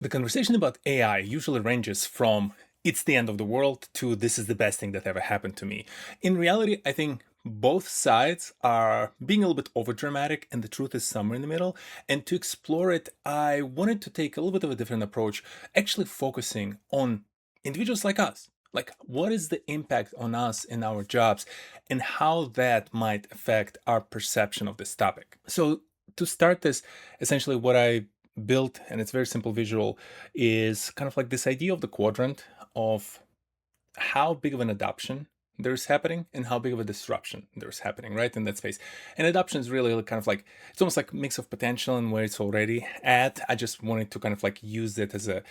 The conversation about AI usually ranges from it's the end of the world to this is the best thing that ever happened to me. In reality, I think both sides are being a little bit overdramatic and the truth is somewhere in the middle. And to explore it, I wanted to take a little bit of a different approach, actually focusing on individuals like us. Like, what is the impact on us in our jobs and how that might affect our perception of this topic? So, to start this, essentially, what I built, and it's very simple visual, is kind of like this idea of the quadrant of how big of an adoption there's happening and how big of a disruption there's happening right in that space. And adoption is really kind of like it's almost like a mix of potential and where it's already at. I just wanted to kind of like use it as a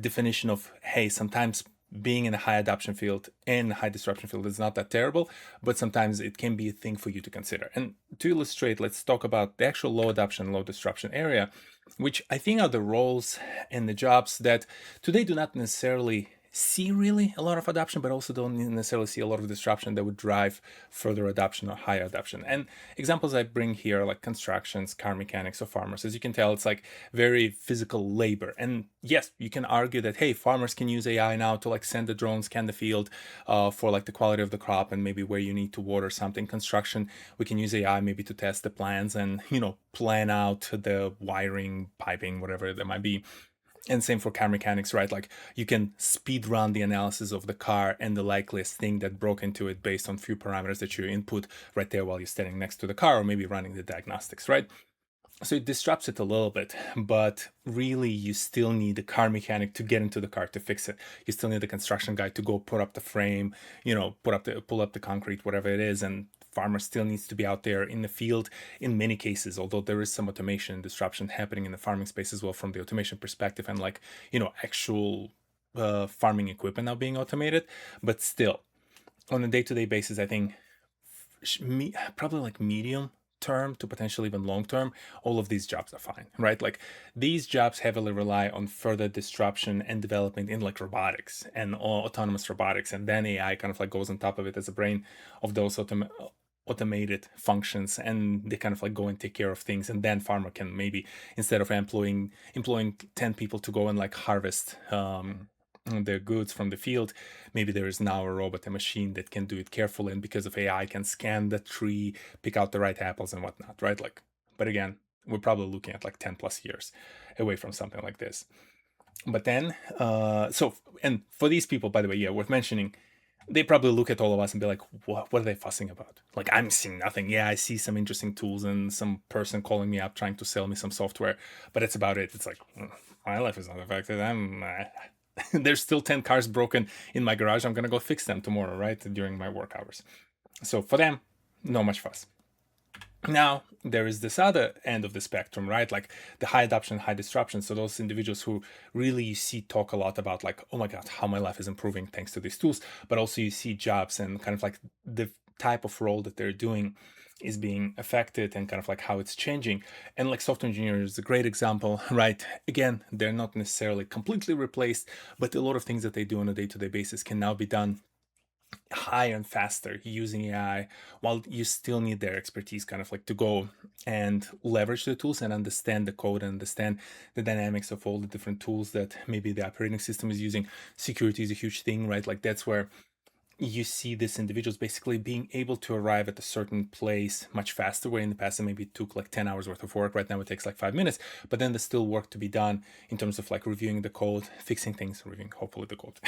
definition of, hey, sometimes being in a high adoption field and high disruption field is not that terrible, but sometimes it can be a thing for you to consider. And to illustrate, let's talk about the actual low adoption, low disruption area, which I think are the roles and the jobs that today do not necessarily see really a lot of adoption, but also don't necessarily see a lot of disruption that would drive further adoption or higher adoption. And examples I bring here are like constructions, car mechanics, or farmers. As you can tell, it's like very physical labor. And yes, you can argue that, hey, farmers can use AI now to like send the drones, scan the field for like the quality of the crop and maybe where you need to water something. Construction, we can use AI maybe to test the plans and, plan out the wiring, piping, whatever that might be. And same for car mechanics, right? Like you can speed run the analysis of the car and the likeliest thing that broke into it based on few parameters that you input right there while you're standing next to the car or maybe running the diagnostics, right? So it disrupts it a little bit, but really you still need a car mechanic to get into the car to fix it. You still need a construction guy to go put up the frame, pull up the concrete, whatever it is. And farmer still needs to be out there in the field in many cases, although there is some automation and disruption happening in the farming space as well from the automation perspective and like, actual farming equipment now being automated. But still, on a day-to-day basis, I think probably like medium term to potentially even long term, all of these jobs are fine, right? Like these jobs heavily rely on further disruption and development in like robotics and autonomous robotics, and then AI kind of like goes on top of it as a brain of those automated functions, and they kind of like go and take care of things. And then farmer can maybe, instead of employing 10 people to go and like harvest the goods from the field, maybe there is now a robot, a machine that can do it carefully, and because of AI can scan the tree, pick out the right apples and whatnot, right? Like, but again, we're probably looking at like 10 plus years away from something like this. But then and for these people, by the way, yeah, worth mentioning, they probably look at all of us and be like, what are they fussing about? Like, I'm seeing nothing. Yeah, I see some interesting tools and some person calling me up trying to sell me some software, but that's about it. It's like, my life is not affected. There's still 10 cars broken in my garage. I'm going to go fix them tomorrow, right? During my work hours. So for them, not much fuss. Now, there is this other end of the spectrum, right? Like the high adoption, high disruption. So those individuals who really you see talk a lot about like, oh my God, how my life is improving thanks to these tools. But also you see jobs and kind of like the type of role that they're doing is being affected and kind of like how it's changing. And like software engineers is a great example, right? Again, they're not necessarily completely replaced, but a lot of things that they do on a day-to-day basis can now be done higher and faster using AI, while you still need their expertise kind of like to go and leverage the tools and understand the code and understand the dynamics of all the different tools that maybe the operating system is using. Security is a huge thing, right? Like that's where you see these individuals basically being able to arrive at a certain place much faster, where in the past it maybe took like 10 hours worth of work. Right now it takes like 5 minutes, but then there's still work to be done in terms of like reviewing the code, fixing things, reviewing hopefully the code,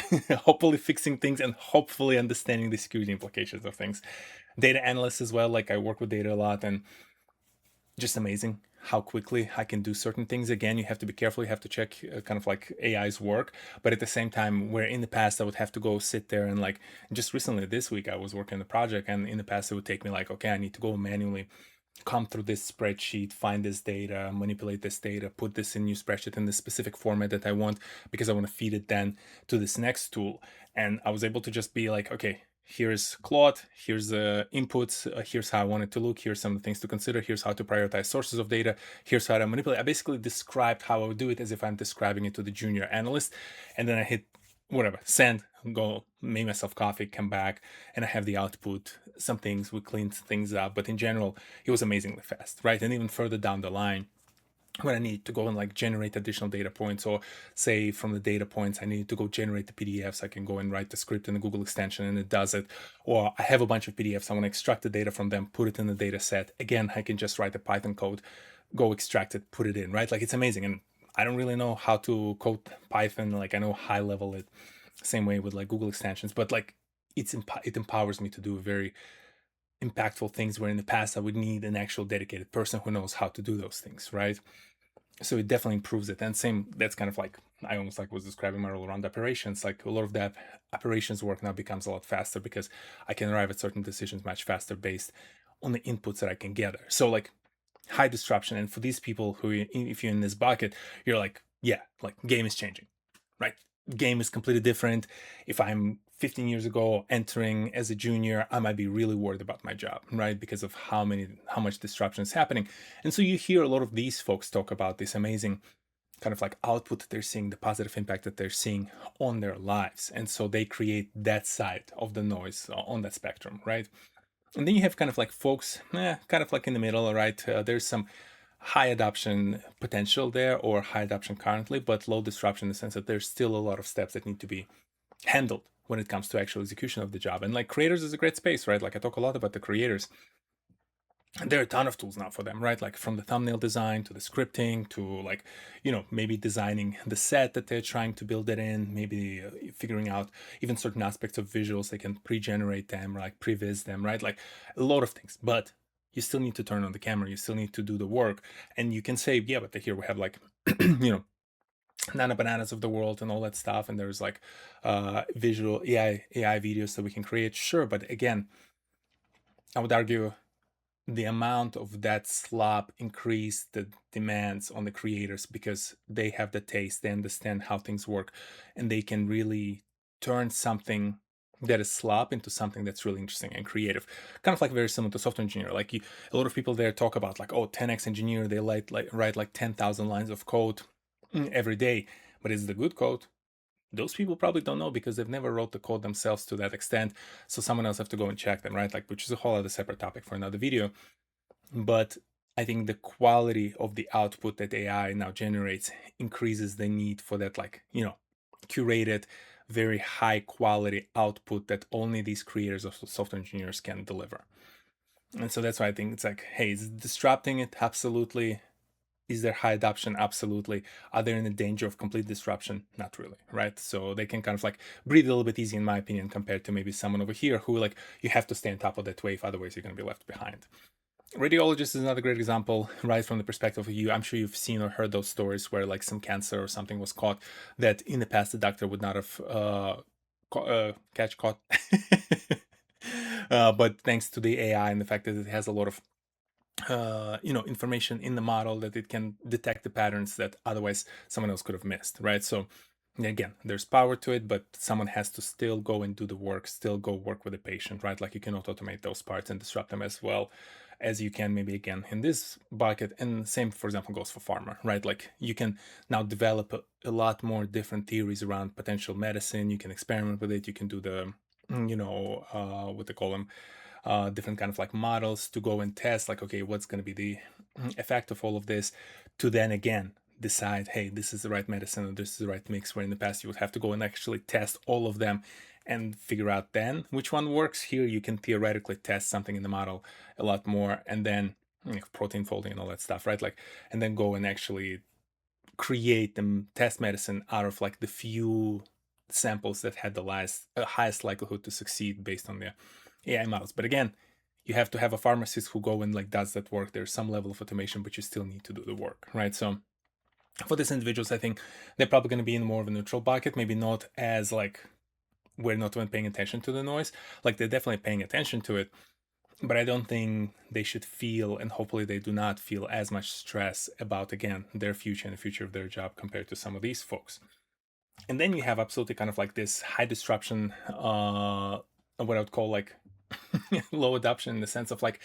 hopefully fixing things, and hopefully understanding the security implications of things. Data analysts as well, like I work with data a lot, and just amazing how quickly I can do certain things. Again, you have to be careful. You have to check kind of like AI's work. But at the same time, where in the past I would have to go sit there and like just recently this week I was working on the project, and in the past it would take me like, okay, I need to go manually come through this spreadsheet, find this data, manipulate this data, put this in new spreadsheet in the specific format that I want because I want to feed it then to this next tool. And I was able to just be like, okay, here's Claude, here's the inputs, here's how I want it to look, here's some of the things to consider, here's how to prioritize sources of data, here's how to manipulate. I basically described how I would do it as if I'm describing it to the junior analyst. And then I hit whatever, send, go make myself coffee, come back, and I have the output. Some things we cleaned things up, but in general, it was amazingly fast, right? And even further down the line, when I need to go and like generate additional data points, or say from the data points I need to go generate the PDFs, I can go and write the script in the Google extension and it does it. Or I have a bunch of PDFs, I want to extract the data from them, put it in the data set. Again, I can just write a Python code, go extract it, put it in, right? Like it's amazing. And I don't really know how to code Python. Like I know high level it, same way with like Google extensions, but like it empowers me to do very impactful things where in the past I would need an actual dedicated person who knows how to do those things, right? So it definitely improves it. And same, that's kind of like I almost like was describing my role around operations. Like a lot of that operations work now becomes a lot faster because I can arrive at certain decisions much faster based on the inputs that I can gather. So like high disruption. And for these people who, if you're in this bucket, you're like, yeah, like game is changing, right? Game is completely different. If I'm 15 years ago entering as a junior, I might be really worried about my job, right? Because of how much disruption is happening. And so you hear a lot of these folks talk about this amazing kind of like output that they're seeing, the positive impact that they're seeing on their lives. And so they create that side of the noise on that spectrum, right? And then you have kind of like folks, kind of like in the middle, right? There's some high adoption potential there or high adoption currently, but low disruption in the sense that there's still a lot of steps that need to be handled when it comes to actual execution of the job. And like creators is a great space, right? Like I talk a lot about the creators. There are a ton of tools now for them, right? Like from the thumbnail design to the scripting to like, maybe designing the set that they're trying to build it in, maybe figuring out even certain aspects of visuals. They can pre-generate them, or like previs them, right? Like a lot of things, but you still need to turn on the camera. You still need to do the work. And you can say, yeah, but here we have like, Nana Bananas of the world and all that stuff. And there's like visual AI videos that we can create. Sure. But again, I would argue the amount of that slop increase the demands on the creators because they have the taste, they understand how things work, and they can really turn something that is slop into something that's really interesting and creative. Kind of like very similar to software engineer. Like a lot of people there talk about like, oh, 10x engineer, they write like 10,000 lines of code every day, but is it the good code? Those people probably don't know because they've never wrote the code themselves to that extent. So someone else have to go and check them, right? Like, which is a whole other separate topic for another video. But I think the quality of the output that AI now generates increases the need for that, like, curated, very high quality output that only these creators of software engineers can deliver. And so that's why I think it's like, hey, is it disrupting it? Absolutely. Is there high adoption? Absolutely. Are they in the danger of complete disruption? Not really, right? So they can kind of like breathe a little bit easy, in my opinion, compared to maybe someone over here who like you have to stay on top of that wave, otherwise you're going to be left behind. Radiologist is another great example, right from the perspective of you. I'm sure you've seen or heard those stories where like some cancer or something was caught that in the past the doctor would not have caught. But thanks to the AI and the fact that it has a lot of information in the model, that it can detect the patterns that otherwise someone else could have missed, right? So again, there's power to it, but someone has to still go and do the work, still go work with the patient, right? Like you cannot automate those parts and disrupt them as well as you can maybe again in this bucket. And same, for example, goes for pharma, right? Like you can now develop a lot more different theories around potential medicine. You can experiment with it. You can do the what they call them, different kind of like models to go and test like, okay, what's going to be the effect of all of this, to then again decide, hey, this is the right medicine or this is the right mix, where in the past you would have to go and actually test all of them and figure out then which one works. Here you can theoretically test something in the model a lot more, and then protein folding and all that stuff, right? Like, and then go and actually create the test medicine out of like the few samples that had the highest likelihood to succeed based on the AI models. But again, you have to have a pharmacist who go and like does that work. There's some level of automation, but you still need to do the work, right? So for these individuals, I think they're probably going to be in more of a neutral bucket, maybe not as like we're not even paying attention to the noise. Like they're definitely paying attention to it, but I don't think they should feel, and hopefully they do not feel as much stress about, again, their future and the future of their job compared to some of these folks. And then you have absolutely kind of like this high disruption, what I would call like low adoption, in the sense of like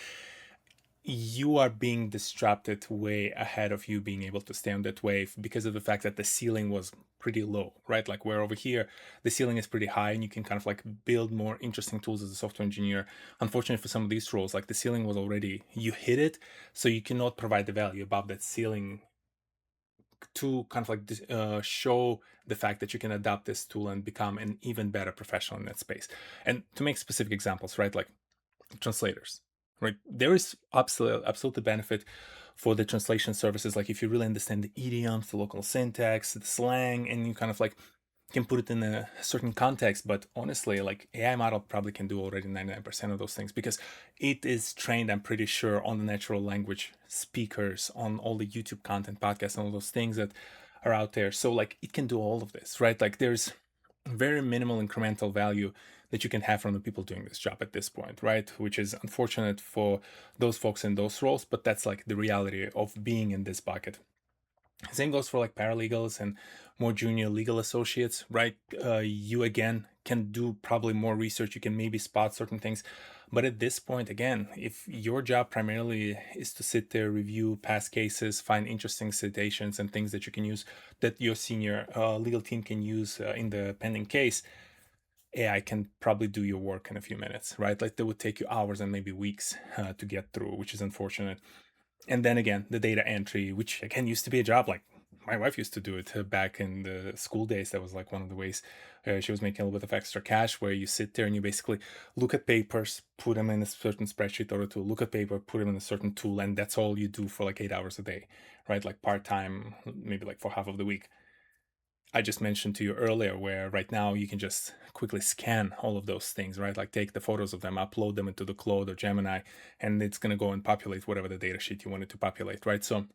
you are being disrupted way ahead of you being able to stay on that wave because of the fact that the ceiling was pretty low, right? Like where over here, the ceiling is pretty high and you can kind of like build more interesting tools as a software engineer. Unfortunately for some of these roles, like the ceiling was already, you hit it, so you cannot provide the value above that ceiling to kind of like show the fact that you can adopt this tool and become an even better professional in that space. And to make specific examples, right, like translators, right? There is absolutely benefit for the translation services. Like if you really understand the idioms, the local syntax, the slang, and you kind of like can put it in a certain context. But honestly, like AI model probably can do already 99% of those things because it is trained, I'm pretty sure, on the natural language speakers, on all the YouTube content, podcasts, and all those things that are out there. So like it can do all of this, right? Like there's very minimal incremental value that you can have from the people doing this job at this point, right? Which is unfortunate for those folks in those roles, but that's like the reality of being in this bucket. Same goes for like paralegals and more junior legal associates, right? You again can do probably more research. You can maybe spot certain things. But at this point, again, if your job primarily is to sit there, review past cases, find interesting citations and things that you can use, that your senior legal team can use in the pending case, AI can probably do your work in a few minutes, right? Like that would take you hours and maybe weeks to get through, which is unfortunate. And then again, the data entry, which again used to be a job. Like my wife used to do it back in the school days. That was like one of the ways she was making a little bit of extra cash, where you sit there and you basically look at papers, put them in a certain spreadsheet or a tool, look at paper, put them in a certain tool, and that's all you do for like 8 hours a day, right? Like part-time, maybe like for half of the week. I just mentioned to you earlier, where right now you can just quickly scan all of those things, right? Like take the photos of them, upload them into the Claude or Gemini, and it's going to go and populate whatever the data sheet you want it to populate, right? So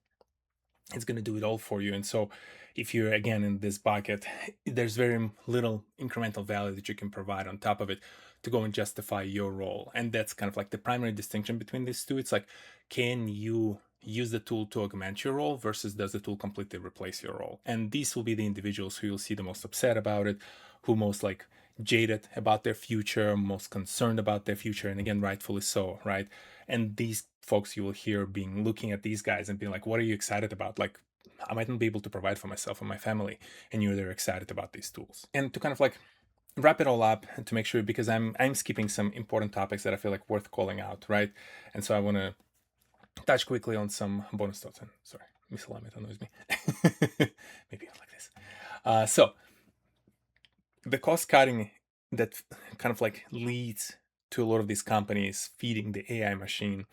it's going to do it all for you. And so if you're again in this bucket, there's very little incremental value that you can provide on top of it to go and justify your role. And that's kind of like the primary distinction between these two. It's like, can you use the tool to augment your role versus does the tool completely replace your role? And these will be the individuals who you'll see the most upset about it, who most like jaded about their future, most concerned about their future, and again, rightfully so, right? And these folks you will hear being looking at these guys and being like, what are you excited about? Like, I might not be able to provide for myself and my family, and you're there excited about these tools. And to kind of like wrap it all up and to make sure, because I'm skipping some important topics that I feel like worth calling out, right? And so I want to touch quickly on some bonus thoughts. And sorry, misalignment annoys me. Maybe like this. So the cost cutting that kind of like leads to a lot of these companies feeding the AI machine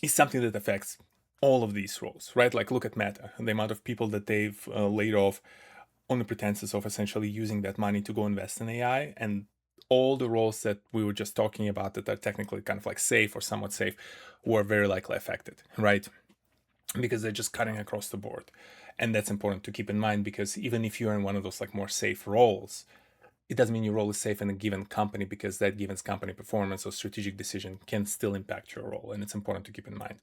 is something that affects all of these roles, right? Like look at Meta, the amount of people that they've laid off on the pretenses of essentially using that money to go invest in AI, and all the roles that we were just talking about that are technically kind of like safe or somewhat safe were very likely affected, right? Because they're just cutting across the board. And that's important to keep in mind, because even if you're in one of those like more safe roles, it doesn't mean your role is safe in a given company, because that given company performance or strategic decision can still impact your role. And it's important to keep in mind.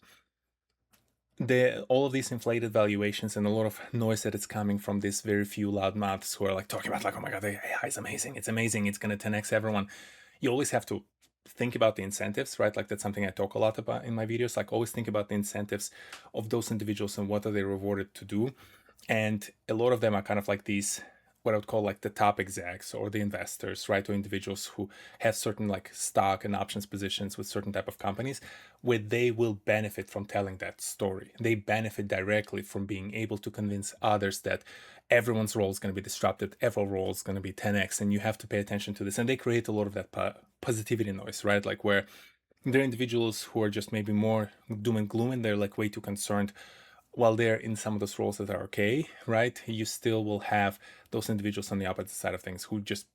All of these inflated valuations and a lot of noise that is coming from these very few loud mouths who are like talking about like, oh my God, AI is amazing. It's amazing. It's going to 10x everyone. You always have to think about the incentives, right? Like that's something I talk a lot about in my videos. Like always think about the incentives of those individuals and what are they rewarded to do. And a lot of them are kind of like these, what I would call like the top execs or the investors, right? Or individuals who have certain like stock and options positions with certain type of companies, where they will benefit from telling that story. They benefit directly from being able to convince others that everyone's role is going to be disrupted, every role is going to be 10x, and you have to pay attention to this. And they create a lot of that positivity noise, right? Like where there are individuals who are just maybe more doom and gloom, and they're like way too concerned. While they're in some of those roles that are okay, right, you still will have those individuals on the opposite side of things who just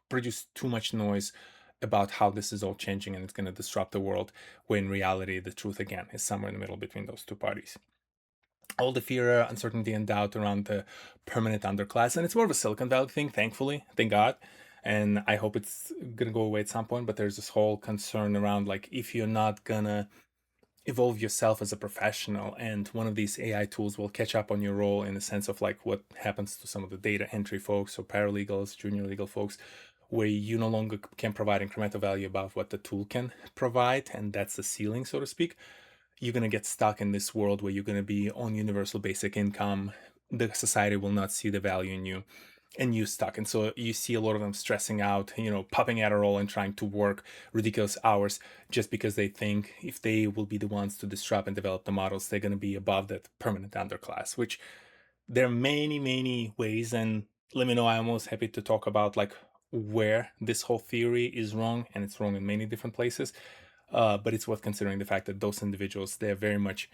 produce too much noise about how this is all changing and it's going to disrupt the world, when in reality the truth again is somewhere in the middle between those two parties. All the fear, uncertainty, and doubt around the permanent underclass, and it's more of a Silicon Valley thing, thankfully, thank God, and I hope it's gonna go away at some point. But there's this whole concern around like, if you're not gonna evolve yourself as a professional, and one of these AI tools will catch up on your role, in the sense of like what happens to some of the data entry folks or paralegals, junior legal folks, where you no longer can provide incremental value above what the tool can provide, and that's the ceiling, so to speak. You're going to get stuck in this world where you're going to be on universal basic income. The society will not see the value in you, and you stuck. And so you see a lot of them stressing out, popping Adderall and trying to work ridiculous hours, just because they think if they will be the ones to disrupt and develop the models, they're going to be above that permanent underclass, which there are many, many ways, and let me know. I'm almost happy to talk about like where this whole theory is wrong, and it's wrong in many different places. But it's worth considering the fact that those individuals, they're very much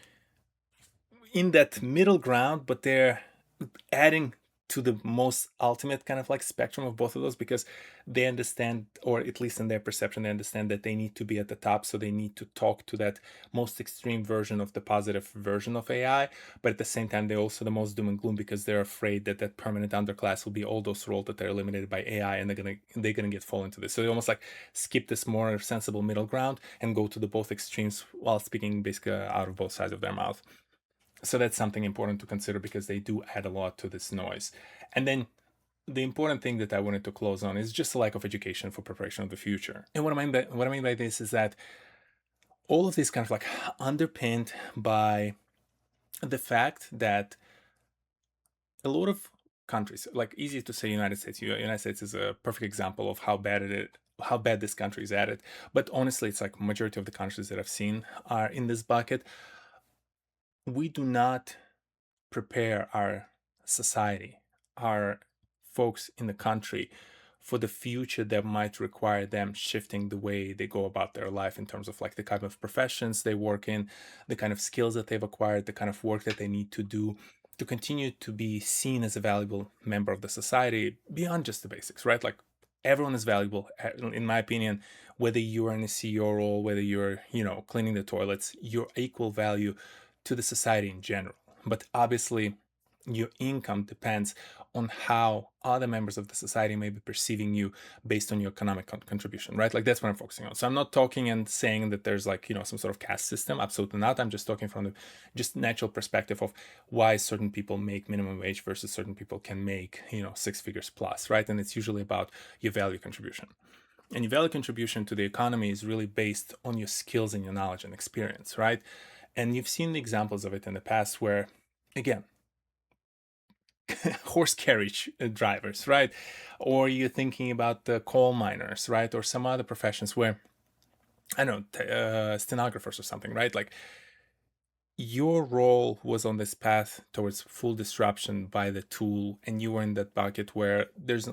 in that middle ground, but they're adding to the most ultimate kind of like spectrum of both of those, because they understand, or at least in their perception, they understand that they need to be at the top. So they need to talk to that most extreme version of the positive version of AI. But at the same time, they're also the most doom and gloom, because they're afraid that that permanent underclass will be all those roles that are eliminated by AI, and they're gonna get fall into this. So they almost like skip this more sensible middle ground and go to the both extremes while speaking basically out of both sides of their mouth. So that's something important to consider, because they do add a lot to this noise. And then the important thing that I wanted to close on is just a lack of education for preparation of the future. And what I mean by this is that all of this kind of like underpinned by the fact that a lot of countries, like easy to say United States, United States is a perfect example of how bad this country is at it. But honestly, it's like majority of the countries that I've seen are in this bucket. We do not prepare our society, our folks in the country, for the future that might require them shifting the way they go about their life, in terms of like the kind of professions they work in, the kind of skills that they've acquired, the kind of work that they need to do to continue to be seen as a valuable member of the society beyond just the basics, right? Like everyone is valuable, in my opinion. Whether you're in a CEO role, whether you're, cleaning the toilets, you're equal value to the society in general. But obviously, your income depends on how other members of the society may be perceiving you based on your economic contribution, right? Like that's what I'm focusing on. So I'm not talking and saying that there's like, some sort of caste system. Absolutely not. I'm just talking from the just natural perspective of why certain people make minimum wage versus certain people can make, six figures plus, right? And it's usually about your value contribution. And your value contribution to the economy is really based on your skills and your knowledge and experience, right? And you've seen the examples of it in the past where, again, horse carriage drivers, right? Or you're thinking about the coal miners, right? Or some other professions where, I don't know, stenographers or something, right? Like your role was on this path towards full disruption by the tool, and you were in that bucket where there's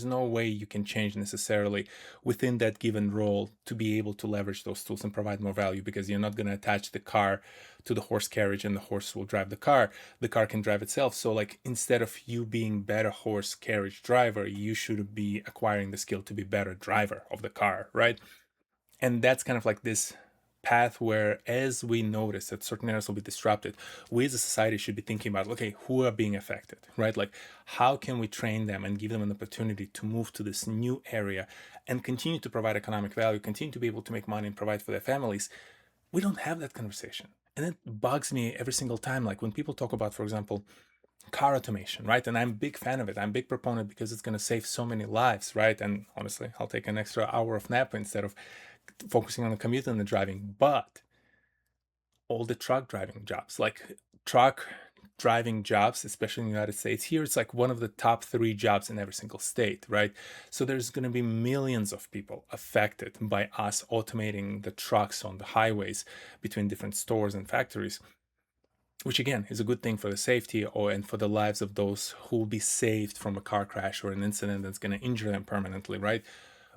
no way you can change necessarily within that given role to be able to leverage those tools and provide more value, because you're not going to attach the car to the horse carriage and the horse will drive the car can drive itself. So like instead of you being better horse carriage driver, you should be acquiring the skill to be better driver of the car, right? And that's kind of like this path where, as we notice that certain areas will be disrupted, we as a society should be thinking about, okay, who are being affected, right? Like how can we train them and give them an opportunity to move to this new area and continue to provide economic value, continue to be able to make money and provide for their families. We don't have that conversation, and it bugs me every single time, like when people talk about, for example, car automation, right? And I'm a big fan of it. I'm a big proponent because it's going to save so many lives, right? And honestly, I'll take an extra hour of nap instead of focusing on the commute and the driving. But all the truck driving jobs, like truck driving jobs, especially in the United States, here it's like one of the top three jobs in every single state, right? So there's going to be millions of people affected by us automating the trucks on the highways between different stores and factories, which again is a good thing for the safety and for the lives of those who will be saved from a car crash or an incident that's going to injure them permanently, right?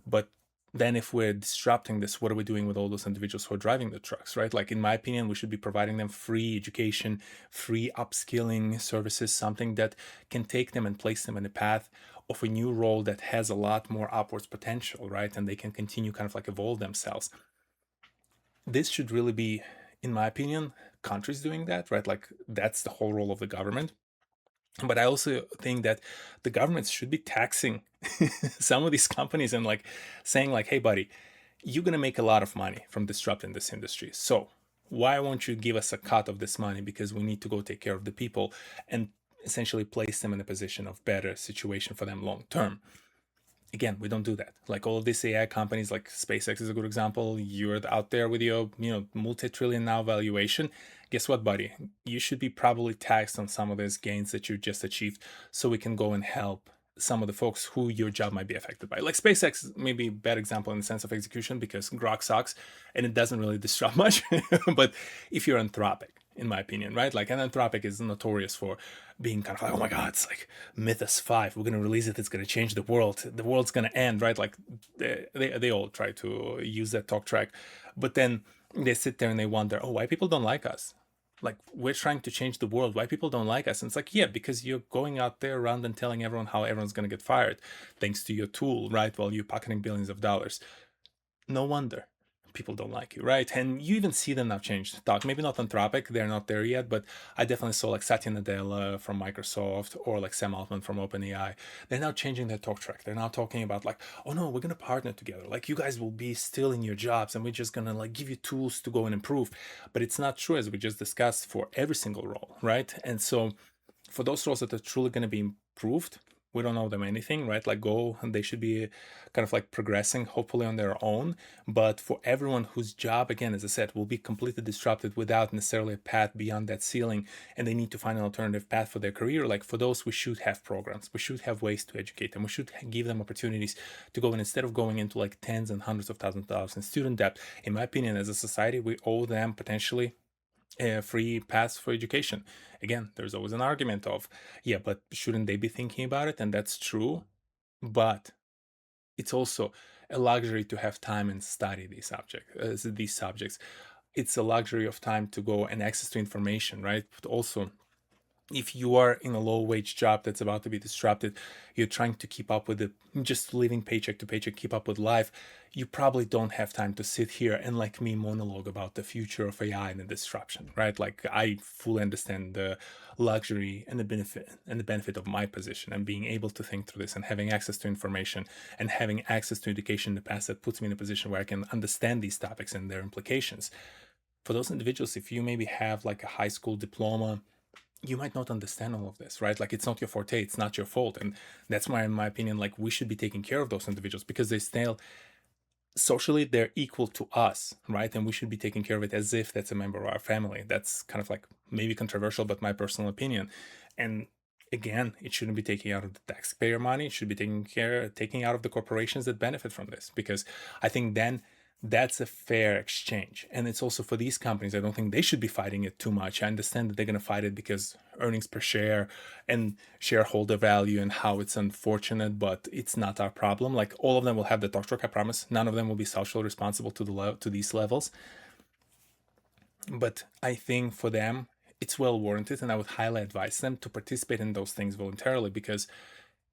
But then if we're disrupting this, what are we doing with all those individuals who are driving the trucks, right? Like in my opinion, we should be providing them free education, free upskilling services, something that can take them and place them in the path of a new role that has a lot more upwards potential, right? And they can continue kind of like evolve themselves. This should really be, in my opinion, countries doing that, right? Like that's the whole role of the government. But I also think that the governments should be taxing some of these companies and like saying like, hey buddy, you're going to make a lot of money from disrupting this industry, so why won't you give us a cut of this money, because we need to go take care of the people and essentially place them in a position of better situation for them long term. Again, we don't do that. Like all of these AI companies, like SpaceX is a good example. You're out there with your, multi-trillion now valuation. Guess what, buddy? You should be probably taxed on some of those gains that you just achieved, so we can go and help some of the folks who your job might be affected by. Like SpaceX, maybe a bad example in the sense of execution, because Grok sucks and it doesn't really disrupt much. But if you're Anthropic, in my opinion, right? Like, and Anthropic is notorious for being kind of like, oh my god, it's like Mythos 5, we're going to release it, it's going to change the world's going to end, right? Like, they all try to use that talk track, but then they sit there and they wonder, oh, why people don't like us? Like, we're trying to change the world, why people don't like us? And it's like, yeah, because you're going out there around and telling everyone how everyone's going to get fired thanks to your tool, right? While you're pocketing billions of dollars. No wonder people don't like you, right? And you even see them now change talk. Maybe not Anthropic, they're not there yet, but I definitely saw like Satya Nadella from Microsoft or like Sam Altman from OpenAI. They're now changing their talk track. They're now talking about like, oh no, we're gonna partner together. Like, you guys will be still in your jobs and we're just gonna like give you tools to go and improve. But it's not true, as we just discussed, for every single role, right? And so for those roles that are truly going to be improved, we don't know them anything, right? Like, go, and they should be kind of like progressing, hopefully on their own. But for everyone whose job, again, as I said, will be completely disrupted without necessarily a path beyond that ceiling, and they need to find an alternative path for their career, like for those, we should have programs. We should have ways to educate them. We should give them opportunities to go, and instead of going into like tens and hundreds of thousands of dollars in student debt, in my opinion, as a society, we owe them potentially free paths for education. Again, there's always an argument of, yeah, but shouldn't they be thinking about it? And that's true. But it's also a luxury to have time and study these subjects. It's a luxury of time to go and access to information, right? But also, if you are in a low wage job that's about to be disrupted, you're trying to keep up with it, just living paycheck to paycheck, keep up with life, you probably don't have time to sit here and, like me, monologue about the future of AI and the disruption, right? Like, I fully understand the luxury and the benefit of my position and being able to think through this and having access to information and having access to education in the past that puts me in a position where I can understand these topics and their implications. For those individuals, if you maybe have like a high school diploma, you might not understand all of this, right? Like, it's not your forte, it's not your fault. And that's why, in my opinion, like, we should be taking care of those individuals, because they still, socially, they're equal to us, right? And we should be taking care of it as if that's a member of our family. That's kind of like maybe controversial, but my personal opinion. And again, it shouldn't be taking out of the taxpayer money. It should be taking out of the corporations that benefit from this, because I think then that's a fair exchange. And it's also for these companies, I don't think they should be fighting it too much. I understand that they're going to fight it because earnings per share and shareholder value and how it's unfortunate, but it's not our problem. Like, all of them will have the talk track, I promise. None of them will be socially responsible to these levels. But I think for them, it's well warranted, and I would highly advise them to participate in those things voluntarily, because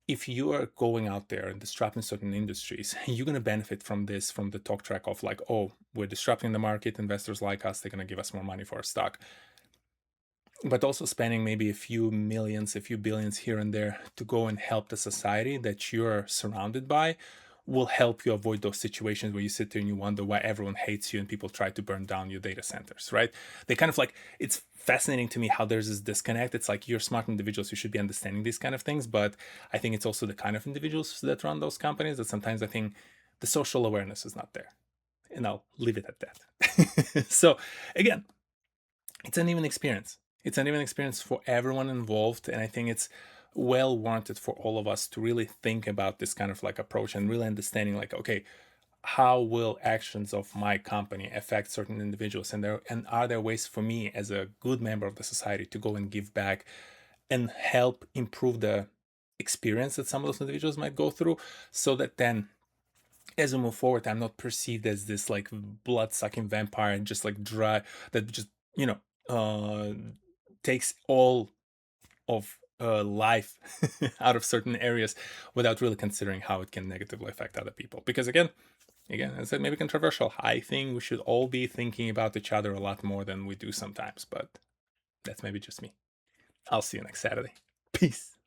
if you are going out there and disrupting certain industries, you're going to benefit from this, from the talk track of like, oh, we're disrupting the market, investors like us, they're going to give us more money for our stock. But also spending maybe a few millions, a few billions here and there to go and help the society that you're surrounded by will help you avoid those situations where you sit there and you wonder why everyone hates you and people try to burn down your data centers, right? They kind of like, it's fascinating to me how there's this disconnect. It's like, you're smart individuals, you should be understanding these kind of things, but I think it's also the kind of individuals that run those companies that sometimes I think the social awareness is not there. And I'll leave it at that. So again, it's an even experience. It's an even experience for everyone involved, and I think it's well warranted for all of us to really think about this kind of like approach and really understanding like, okay, how will actions of my company affect certain individuals, and are there ways for me as a good member of the society to go and give back and help improve the experience that some of those individuals might go through, so that then as we move forward, I'm not perceived as this like blood sucking vampire and just like dry, that just, you know, takes all of life out of certain areas without really considering how it can negatively affect other people. Because again, as I said, maybe controversial, I think we should all be thinking about each other a lot more than we do sometimes, but that's maybe just me. I'll see you next Saturday. Peace.